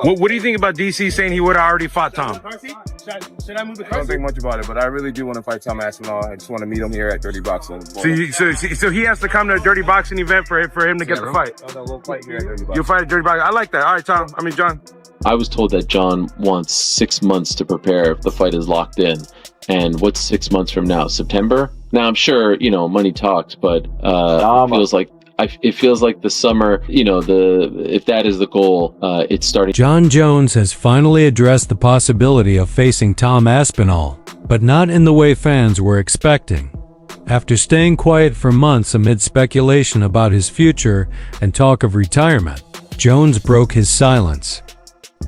What do you think about DC saying he would have already fought Tom? Should I move the car? I don't think much about it, but I really do want to fight Tom Aspinall. I just want to meet him here at Dirty Boxing. So he has to come to a Dirty Boxing event for him to get the fight. Oh, no, we'll fight here at Dirty Boxing. You'll fight at Dirty Boxing. I like that. All right, John. I was told that Jon wants 6 months to prepare if the fight is locked in. And what's 6 months from now? September? Now, I'm sure, money talks, but it feels like the summer, if that is the goal, it's starting. Jon Jones has finally addressed the possibility of facing Tom Aspinall, but not in the way fans were expecting. After staying quiet for months amid speculation about his future and talk of retirement, Jones broke his silence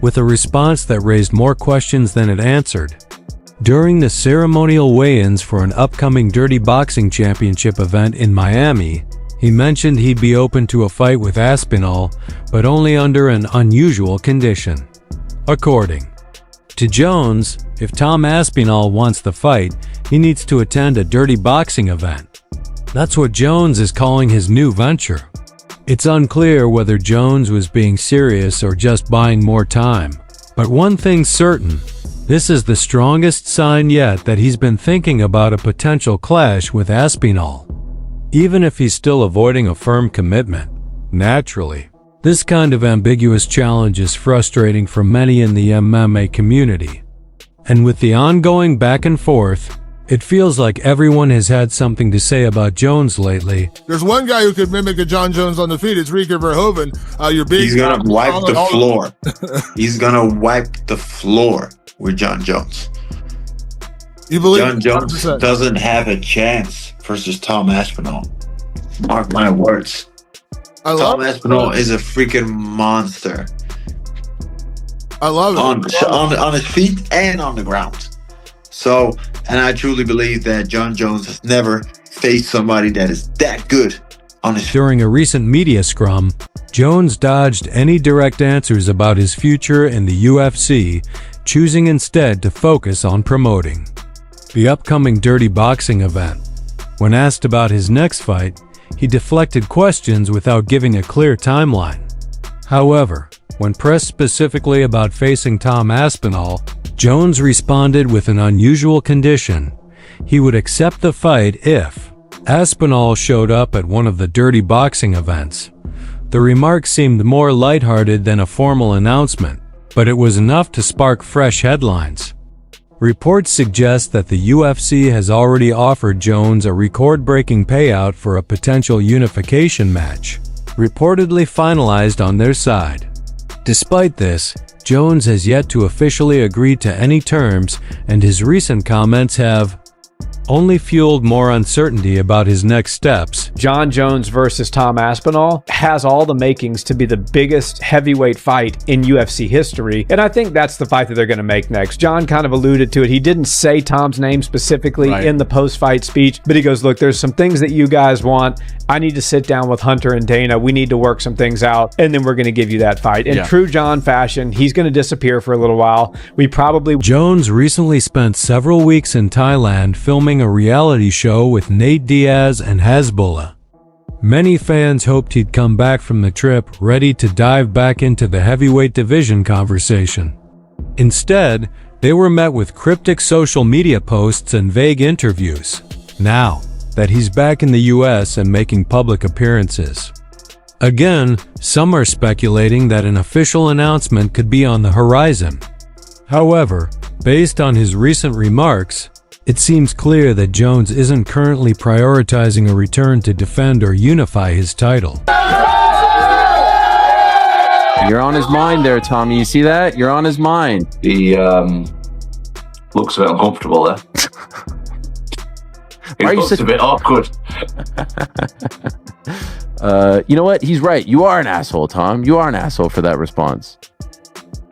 with a response that raised more questions than it answered. During the ceremonial weigh-ins for an upcoming Dirty Boxing Championship event in Miami, he mentioned he'd be open to a fight with Aspinall, but only under an unusual condition. According to Jones, if Tom Aspinall wants the fight, he needs to attend a Dirty Boxing event. That's what Jones is calling his new venture. It's unclear whether Jones was being serious or just buying more time. But one thing's certain, this is the strongest sign yet that he's been thinking about a potential clash with Aspinall, even if he's still avoiding a firm commitment. Naturally, this kind of ambiguous challenge is frustrating for many in the MMA community. And with the ongoing back and forth, it feels like everyone has had something to say about Jones lately. There's one guy who could mimic a Jon Jones on the feet. It's Rieke Verhoeven. He's going to wipe the floor. He's going to wipe the floor with Jon Jones. You believe Jon Jones 100%. Doesn't have a chance versus Tom Aspinall. Mark my words. Tom Aspinall is a freaking monster. I love it. On his feet and on the ground. So, and I truly believe that Jon Jones has never faced somebody that is that good on his feet. During a recent media scrum, Jones dodged any direct answers about his future in the UFC, choosing instead to focus on promoting the upcoming Dirty Boxing event. When asked about his next fight, he deflected questions without giving a clear timeline. However, when pressed specifically about facing Tom Aspinall, Jones responded with an unusual condition. He would accept the fight if Aspinall showed up at one of the Dirty Boxing events. The remark seemed more lighthearted than a formal announcement, but it was enough to spark fresh headlines. Reports suggest that the UFC has already offered Jones a record-breaking payout for a potential unification match, reportedly finalized on their side. Despite this, Jones has yet to officially agree to any terms, and his recent comments have only fueled more uncertainty about his next steps. Jon Jones versus Tom Aspinall has all the makings to be the biggest heavyweight fight in UFC history, and I think that's the fight that they're going to make next. Jon kind of alluded to it. He didn't say Tom's name specifically in the post-fight speech, but he goes, look, there's some things that you guys want. I need to sit down with Hunter and Dana. We need to work some things out, and then we're going to give you that fight. In true Jon fashion, he's going to disappear for a little while. Jones recently spent several weeks in Thailand filming a reality show with Nate Diaz and Hezbollah. Many fans hoped he'd come back from the trip ready to dive back into the heavyweight division conversation. Instead, they were met with cryptic social media posts and vague interviews. Now that he's back in the US and making public appearances, again, some are speculating that an official announcement could be on the horizon. However, based on his recent remarks, it seems clear that Jones isn't currently prioritizing a return to defend or unify his title. You're on his mind there, Tommy. You see that? You're on his mind. He looks a bit uncomfortable there. He looks a bit awkward. You know what? He's right. You are an asshole, Tom. You are an asshole for that response.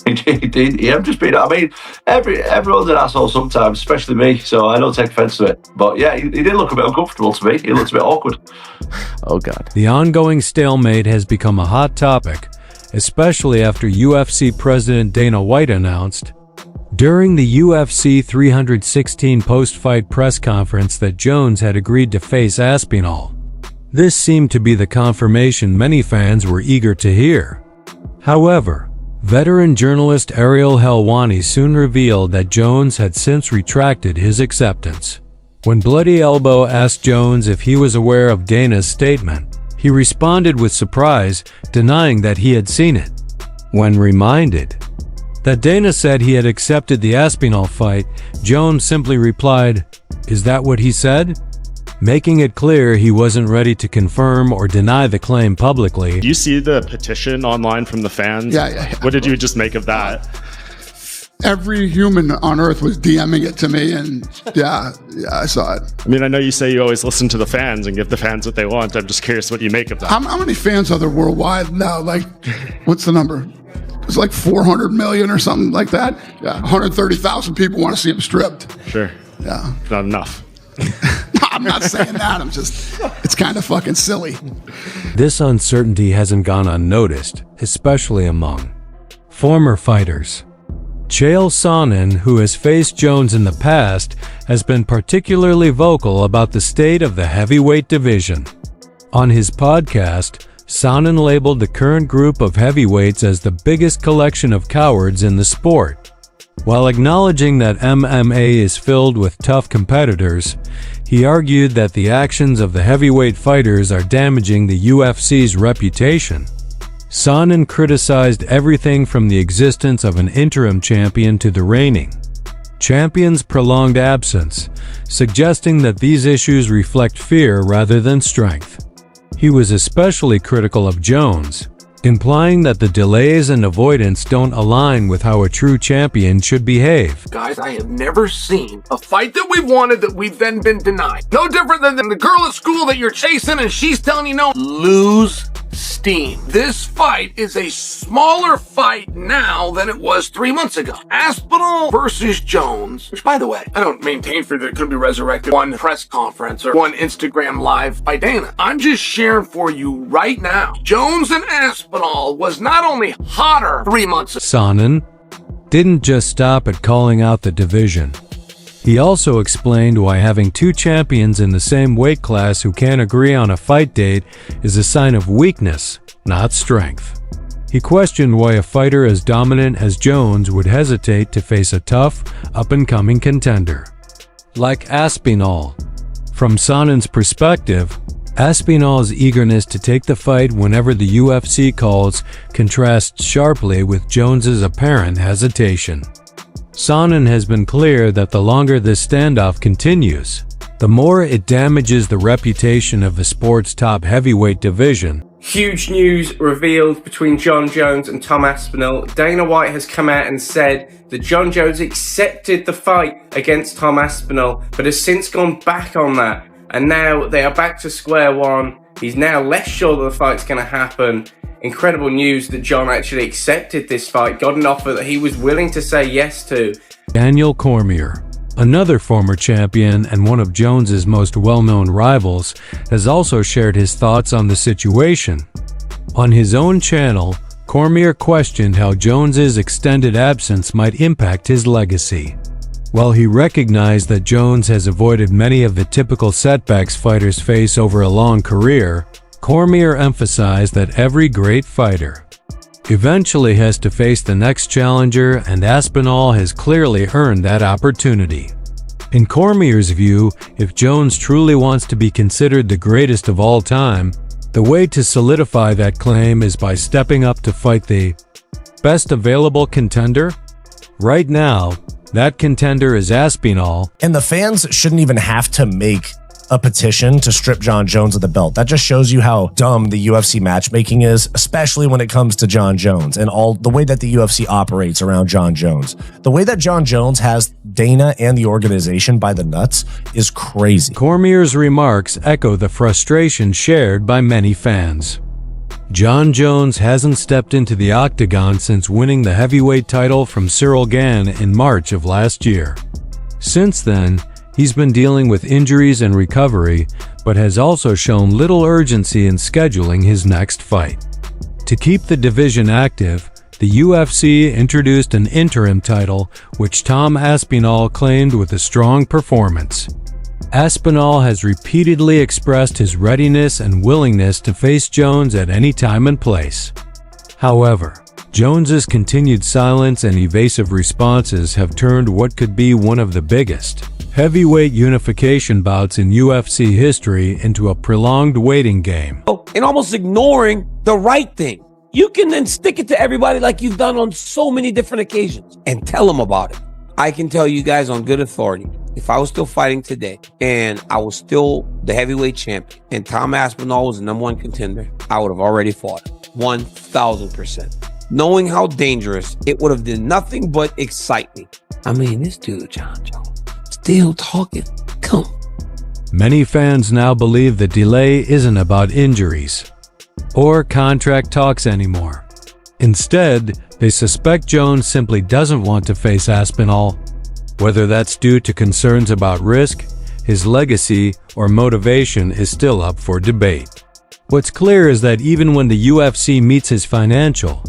Yeah, I'm just being. I mean, everyone's an asshole sometimes, especially me. So I don't take offense to it. But yeah, he did look a bit uncomfortable to me. He looks a bit awkward. Oh God. The ongoing stalemate has become a hot topic, especially after UFC President Dana White announced during the UFC 316 post-fight press conference that Jones had agreed to face Aspinall. This seemed to be the confirmation many fans were eager to hear. However, Veteran journalist Ariel Helwani soon revealed that Jones had since retracted his acceptance. When Bloody Elbow asked Jones if he was aware of Dana's statement, he responded with surprise, denying that he had seen it. When reminded that Dana said he had accepted the Aspinall fight, Jones simply replied, "Is that what he said?" making it clear he wasn't ready to confirm or deny the claim publicly. Do you see the petition online from the fans? Yeah. What did you just make of that? Every human on earth was DMing it to me, and yeah, I saw it. I mean, I know you say you always listen to the fans and give the fans what they want. I'm just curious what you make of that. How many fans are there worldwide now? Like, what's the number? It's like 400 million or something like that. Yeah, 130,000 people want to see him stripped. Sure. Yeah. Not enough. No, I'm not saying that. It's kind of fucking silly. This uncertainty hasn't gone unnoticed, especially among former fighters. Chael Sonnen, who has faced Jones in the past, has been particularly vocal about the state of the heavyweight division. On his podcast, Sonnen labeled the current group of heavyweights as the biggest collection of cowards in the sport. While acknowledging that MMA is filled with tough competitors, he argued that the actions of the heavyweight fighters are damaging the UFC's reputation. Sonnen criticized everything from the existence of an interim champion to the reigning champion's prolonged absence, suggesting that these issues reflect fear rather than strength. He was especially critical of Jones, implying that the delays and avoidance don't align with how a true champion should behave. Guys, I have never seen a fight that we've wanted that we've then been denied. No different than the girl at school that you're chasing and she's telling you no. Lose steam. This fight is a smaller fight now than it was 3 months ago. Aspinall versus Jones, which, by the way, I don't maintain for that it could be resurrected one press conference or one Instagram live by Dana. I'm just sharing for you right now. Jones and Aspinall was not only hotter 3 months ago. Sonnen didn't just stop at calling out the division. He also explained why having two champions in the same weight class who can't agree on a fight date is a sign of weakness, not strength. He questioned why a fighter as dominant as Jones would hesitate to face a tough, up-and-coming contender like Aspinall. From Sonnen's perspective, Aspinall's eagerness to take the fight whenever the UFC calls contrasts sharply with Jones's apparent hesitation. Sonnen has been clear that the longer this standoff continues, the more it damages the reputation of the sport's top heavyweight division. Huge news revealed between Jon Jones and Tom Aspinall. Dana White has come out and said that Jon Jones accepted the fight against Tom Aspinall, but has since gone back on that. And now they are back to square one. He's now less sure that the fight's going to happen. Incredible news that Jon actually accepted this fight, got an offer that he was willing to say yes to. Daniel Cormier, another former champion and one of Jones's most well-known rivals, has also shared his thoughts on the situation. On his own channel, Cormier questioned how Jones's extended absence might impact his legacy. While he recognized that Jones has avoided many of the typical setbacks fighters face over a long career, Cormier emphasized that every great fighter eventually has to face the next challenger, and Aspinall has clearly earned that opportunity. In Cormier's view, if Jones truly wants to be considered the greatest of all time, the way to solidify that claim is by stepping up to fight the best available contender. Right now, that contender is Aspinall. And the fans shouldn't even have to make a petition to strip Jon Jones of the belt. That just shows you how dumb the UFC matchmaking is, especially when it comes to Jon Jones and all the way that the UFC operates around Jon Jones. The way that Jon Jones has Dana and the organization by the nuts is crazy. Cormier's remarks echo the frustration shared by many fans. Jon Jones hasn't stepped into the octagon since winning the heavyweight title from Cyril Gane in March of last year. Since then, he's been dealing with injuries and recovery, but has also shown little urgency in scheduling his next fight. To keep the division active, the UFC introduced an interim title, which Tom Aspinall claimed with a strong performance. Aspinall has repeatedly expressed his readiness and willingness to face Jones at any time and place. However, Jones's continued silence and evasive responses have turned what could be one of the biggest heavyweight unification bouts in UFC history into a prolonged waiting game. And almost ignoring the right thing. You can then stick it to everybody like you've done on so many different occasions and tell them about it. I can tell you guys on good authority, if I was still fighting today and I was still the heavyweight champion and Tom Aspinall was the #1 contender, I would have already fought him. 1,000%. Knowing how dangerous, it would have done nothing but excite me. I mean, this dude, Jon Jones, still talking. Come. Many fans now believe the delay isn't about injuries or contract talks anymore. Instead, they suspect Jones simply doesn't want to face Aspinall, whether that's due to concerns about risk, his legacy, or motivation is still up for debate. What's clear is that even when the UFC meets his financial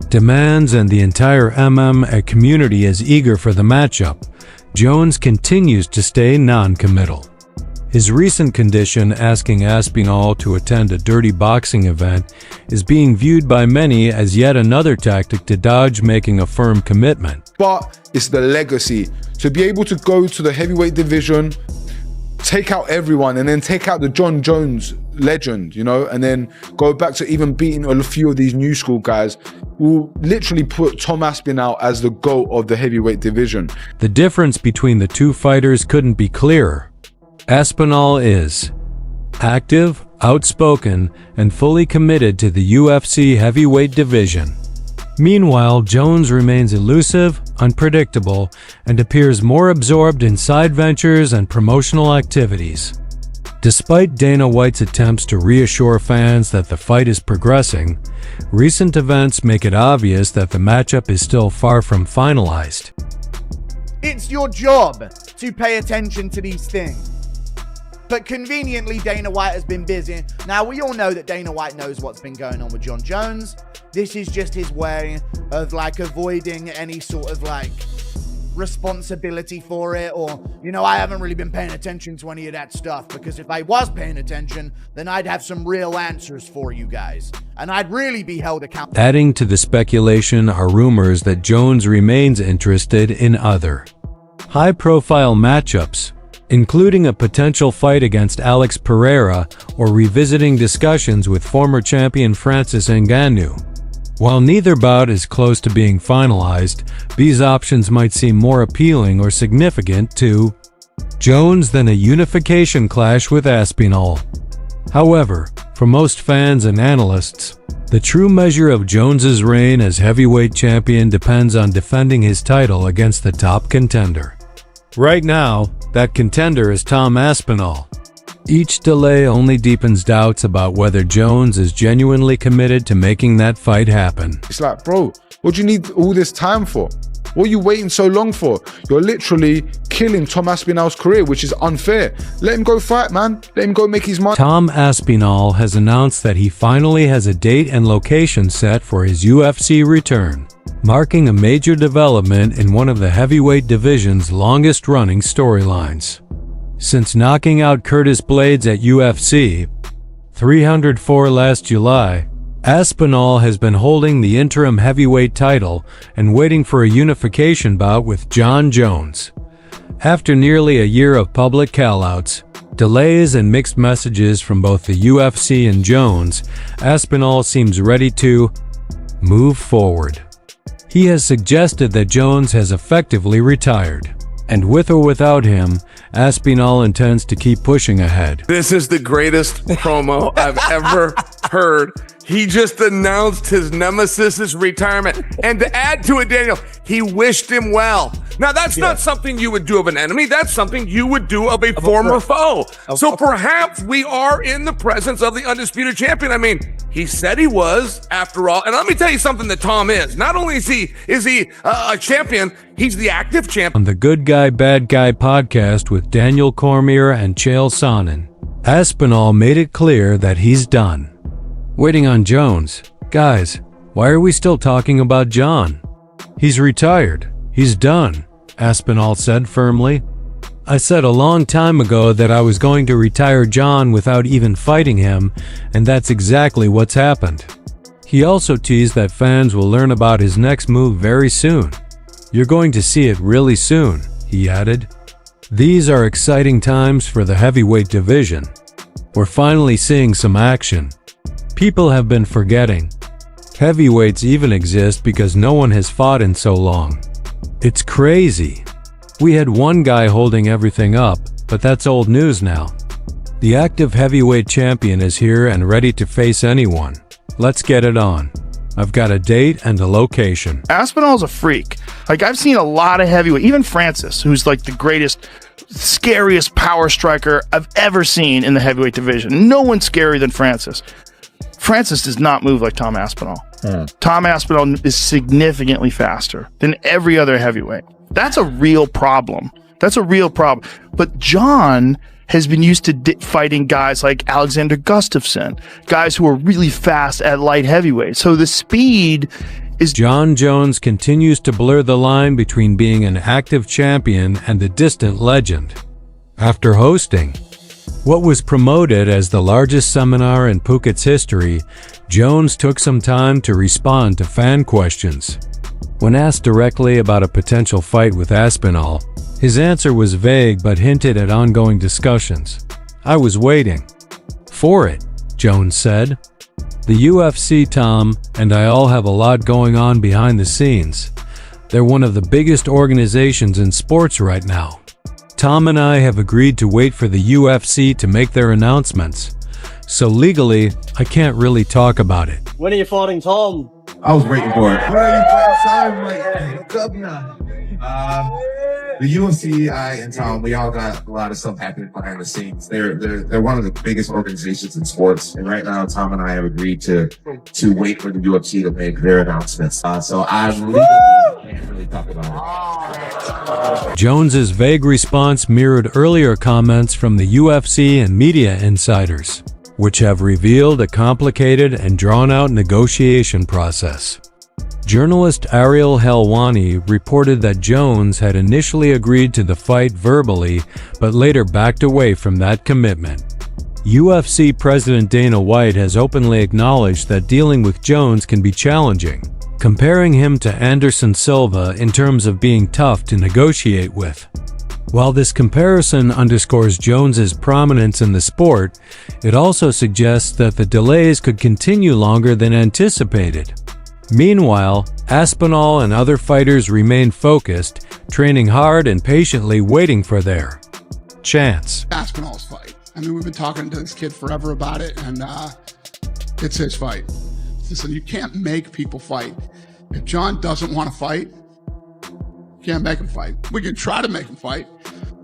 demands and the entire MMA community is eager for the matchup, Jones continues to stay non-committal. His recent condition asking Aspinall to attend a dirty boxing event is being viewed by many as yet another tactic to dodge making a firm commitment. But it's the legacy. To be able to go to the heavyweight division, take out everyone, and then take out the Jon Jones legend, you know, and then go back to even beating a few of these new school guys, will literally put Tom Aspinall as the GOAT of the heavyweight division. The difference between the two fighters couldn't be clearer. Aspinall is active, outspoken, and fully committed to the UFC heavyweight division. Meanwhile, Jones remains elusive, unpredictable, and appears more absorbed in side ventures and promotional activities. Despite Dana White's attempts to reassure fans that the fight is progressing, recent events make it obvious that the matchup is still far from finalized. It's your job to pay attention to these things. But conveniently, Dana White has been busy. Now, we all know that Dana White knows what's been going on with Jon Jones. This is just his way of, like, avoiding any sort of, like, responsibility for it. Or, you know, I haven't really been paying attention to any of that stuff, because if I was paying attention, then I'd have some real answers for you guys. And I'd really be held accountable. Adding to the speculation are rumors that Jones remains interested in other high-profile matchups, including a potential fight against Alex Pereira or revisiting discussions with former champion Francis Ngannou. While neither bout is close to being finalized, these options might seem more appealing or significant to Jones than a unification clash with Aspinall. However, for most fans and analysts, the true measure of Jones's reign as heavyweight champion depends on defending his title against the top contender. Right now, that contender is Tom Aspinall. Each delay only deepens doubts about whether Jones is genuinely committed to making that fight happen. It's like, bro, what do you need all this time for? What are you waiting so long for? You're literally killing Tom Aspinall's career, which is unfair. Let him go fight, man. Let him go make his money. Tom Aspinall has announced that he finally has a date and location set for his UFC return, marking a major development in one of the heavyweight division's longest-running storylines. Since knocking out Curtis Blades at UFC 304 last July, Aspinall has been holding the interim heavyweight title and waiting for a unification bout with Jon Jones. After nearly a year of public callouts, delays, and mixed messages from both the UFC and Jones, Aspinall seems ready to move forward. He has suggested that Jones has effectively retired, and with or without him, Aspinall intends to keep pushing ahead. This is the greatest promo I've ever heard. He just announced his nemesis's retirement. And to add to it, Daniel, he wished him well. Now, that's not something you would do of an enemy. That's something you would do of a former foe. So perhaps we are in the presence of the undisputed champion. I mean, he said he was, after all. And let me tell you something that Tom is. Not only is he a champion, he's the active champion. On the Good Guy, Bad Guy podcast with Daniel Cormier and Chael Sonnen, Aspinall made it clear that he's done waiting on Jones. Guys, why are we still talking about Jon? He's retired. He's done, Aspinall said firmly. I said a long time ago that I was going to retire Jon without even fighting him, and that's exactly what's happened. He also teased that fans will learn about his next move very soon. "You're going to see it really soon," he added. These are exciting times for the heavyweight division. We're finally seeing some action. People have been forgetting. Heavyweights even exist because no one has fought in so long. It's crazy. We had one guy holding everything up, but that's old news now. The active heavyweight champion is here and ready to face anyone. Let's get it on. I've got a date and a location. Aspinall's a freak. Like, I've seen a lot of heavyweight, even Francis, who's like the greatest, scariest power striker I've ever seen in the heavyweight division. No one's scarier than Francis. Francis does not move like Tom Aspinall. Tom Aspinall is significantly faster than every other heavyweight. That's a real problem. That's a real problem. But Jon has been used to fighting guys like Alexander Gustafsson, guys who are really fast at light heavyweight. So the speed is... Jon Jones continues to blur the line between being an active champion and a distant legend. After hosting what was promoted as the largest seminar in Phuket's history, Jones took some time to respond to fan questions. When asked directly about a potential fight with Aspinall, his answer was vague but hinted at ongoing discussions. "I was waiting for it," Jones said. "The UFC, Tom, and I all have a lot going on behind the scenes. They're one of the biggest organizations in sports right now. Tom and I have agreed to wait for the UFC to make their announcements. So legally, I can't really talk about it." When are you fighting Tom? I was waiting for it. The UFC, and Tom, we all got a lot of stuff happening behind the scenes. They're one of the biggest organizations in sports, and right now, Tom and I have agreed to wait for the UFC to make their announcements. So I legally can't really talk about it. Jones's vague response mirrored earlier comments from the UFC and media insiders, which have revealed a complicated and drawn-out negotiation process. Journalist Ariel Helwani reported that Jones had initially agreed to the fight verbally, but later backed away from that commitment. UFC President Dana White has openly acknowledged that dealing with Jones can be challenging, comparing him to Anderson Silva in terms of being tough to negotiate with. While this comparison underscores Jones's prominence in the sport, it also suggests that the delays could continue longer than anticipated. Meanwhile, Aspinall and other fighters remain focused, training hard and patiently waiting for their chance. Aspinall's fight. I mean, we've been talking to this kid forever about it, and it's his fight. Listen, you can't make people fight. If Jon doesn't want to fight, you can't make him fight. We can try to make him fight.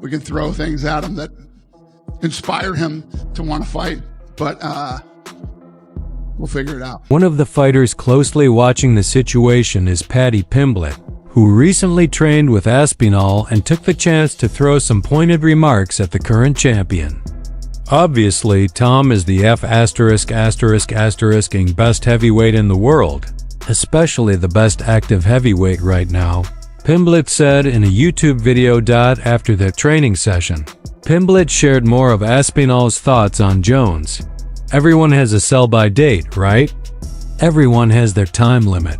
We can throw things at him that inspire him to want to fight, but we'll figure it out. One of the fighters closely watching the situation is Paddy Pimblett, who recently trained with Aspinall and took the chance to throw some pointed remarks at the current champion. Obviously, Tom is the F***ing best heavyweight in the world, especially the best active heavyweight right now, Pimblett said in a YouTube video after their training session. Pimblett shared more of Aspinall's thoughts on Jones. "Everyone has a sell-by date, right? Everyone has their time limit.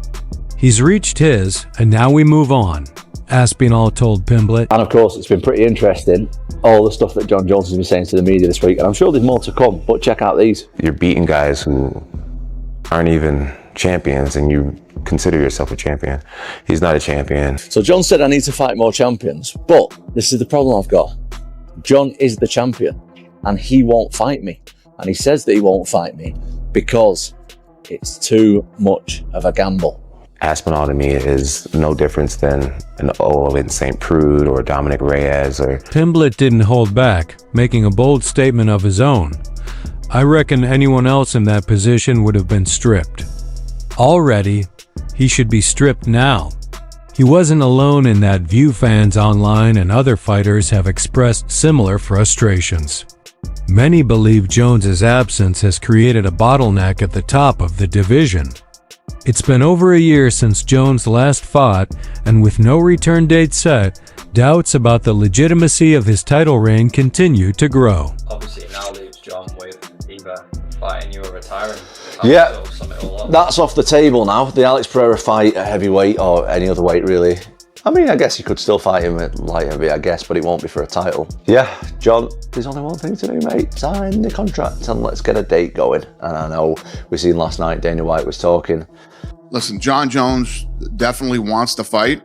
He's reached his, and now we move on," Aspinall told Pimblett. And of course, it's been pretty interesting, all the stuff that Jon Jones has been saying to the media this week, and I'm sure there's more to come, but check out these. You're beating guys who aren't even champions, and you consider yourself a champion. He's not a champion. So Jon said I need to fight more champions, but this is the problem I've got. Jon is the champion, and he won't fight me. And he says that he won't fight me because it's too much of a gamble. Aspinall to me is no difference than an Owen St. Prude or Dominic Reyes or... Pimblett didn't hold back, making a bold statement of his own. "I reckon anyone else in that position would have been stripped. Already, he should be stripped now." He wasn't alone in that view. Fans online and other fighters have expressed similar frustrations. Many believe Jones's absence has created a bottleneck at the top of the division. It's been over a year since Jones last fought, and with no return date set, doubts about the legitimacy of his title reign continue to grow. Obviously now leaves Jon with either fighting, you were retiring. Yeah, that's off the table now. The Alex Pereira fight at heavyweight or any other weight, really. I mean, I guess you could still fight him at light heavy, I guess, but it won't be for a title. Yeah, John, there's only one thing to do, mate. Sign the contract and let's get a date going. And I know we seen last night Dana White was talking. Listen, Jon Jones definitely wants to fight.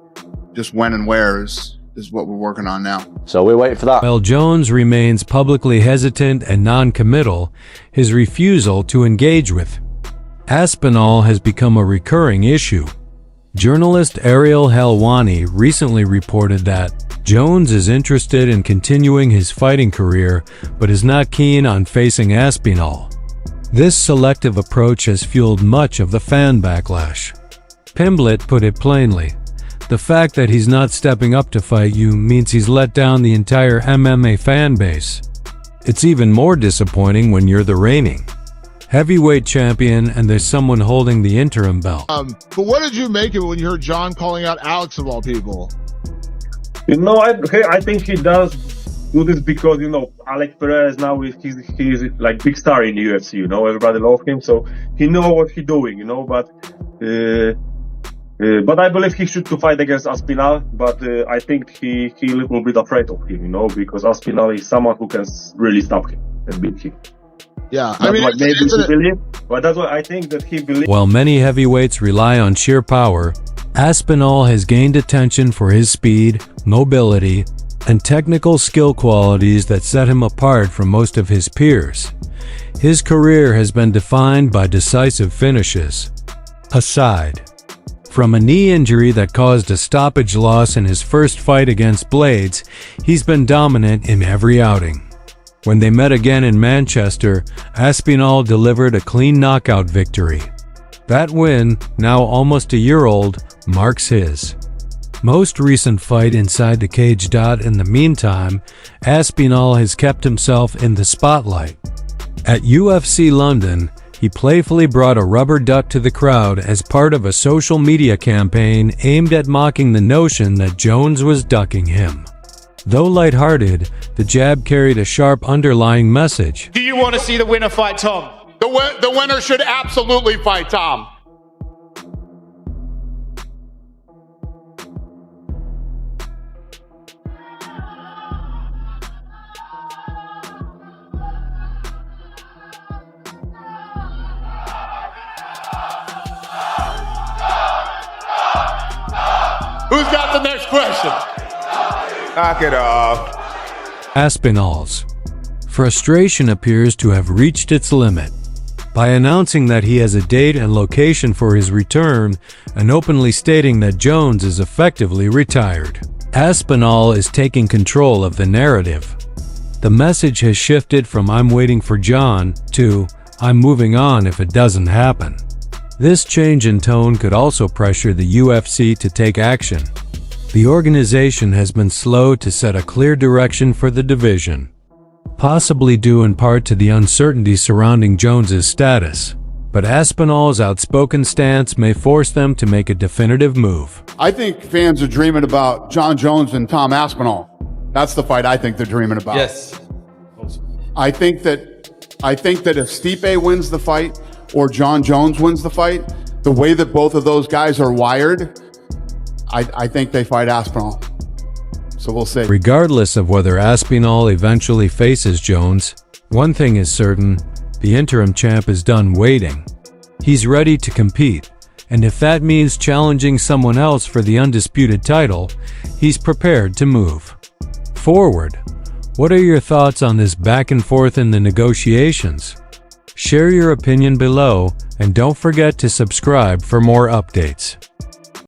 Just when and where is what we're working on now. So we're waiting for that. While Jones remains publicly hesitant and non-committal, his refusal to engage with Aspinall has become a recurring issue. Journalist Ariel Helwani recently reported that Jones is interested in continuing his fighting career, but is not keen on facing Aspinall. This selective approach has fueled much of the fan backlash. Pimblett put it plainly: the fact that he's not stepping up to fight you means he's let down the entire MMA fan base. It's even more disappointing when you're the reigning heavyweight champion and there's someone holding the interim belt. But what did you make of it when you heard Jon calling out Alex of all people? I think he does do this because, Alex Pereira is now, he's like big star in the UFC, everybody loves him, so he knows what he's doing, but I believe he should to fight against Aspinall, but I think he a little bit afraid of him, because Aspinall is someone who can really stop him and beat him. Yeah, but that's why I think that he believes. While many heavyweights rely on sheer power, Aspinall has gained attention for his speed, mobility, and technical skill qualities that set him apart from most of his peers. His career has been defined by decisive finishes. Aside from a knee injury that caused a stoppage loss in his first fight against Blades, he's been dominant in every outing. When they met again in Manchester, Aspinall delivered a clean knockout victory. That win, now almost a year old, marks his most recent fight inside the cage. In the meantime, Aspinall has kept himself in the spotlight. At UFC London, he playfully brought a rubber duck to the crowd as part of a social media campaign aimed at mocking the notion that Jones was ducking him. Though lighthearted, the jab carried a sharp underlying message. Do you want to see the winner fight Tom? The winner should absolutely fight Tom. Who's got the next question? Knock it off. Aspinall's frustration appears to have reached its limit. By announcing that he has a date and location for his return, and openly stating that Jones is effectively retired, Aspinall is taking control of the narrative. The message has shifted from "I'm waiting for Jon" to "I'm moving on if it doesn't happen." This change in tone could also pressure the UFC to take action. The organization has been slow to set a clear direction for the division, possibly due in part to the uncertainty surrounding Jones's status. But Aspinall's outspoken stance may force them to make a definitive move. I think fans are dreaming about Jon Jones and Tom Aspinall. That's the fight I think they're dreaming about. Yes. I think that if Stipe wins the fight or Jon Jones wins the fight, the way that both of those guys are wired, I think they fight Aspinall. So we'll see. Regardless of whether Aspinall eventually faces Jones, one thing is certain: the interim champ is done waiting. He's ready to compete, and if that means challenging someone else for the undisputed title, he's prepared to move forward. What are your thoughts on this back and forth in the negotiations? Share your opinion below, and don't forget to subscribe for more updates.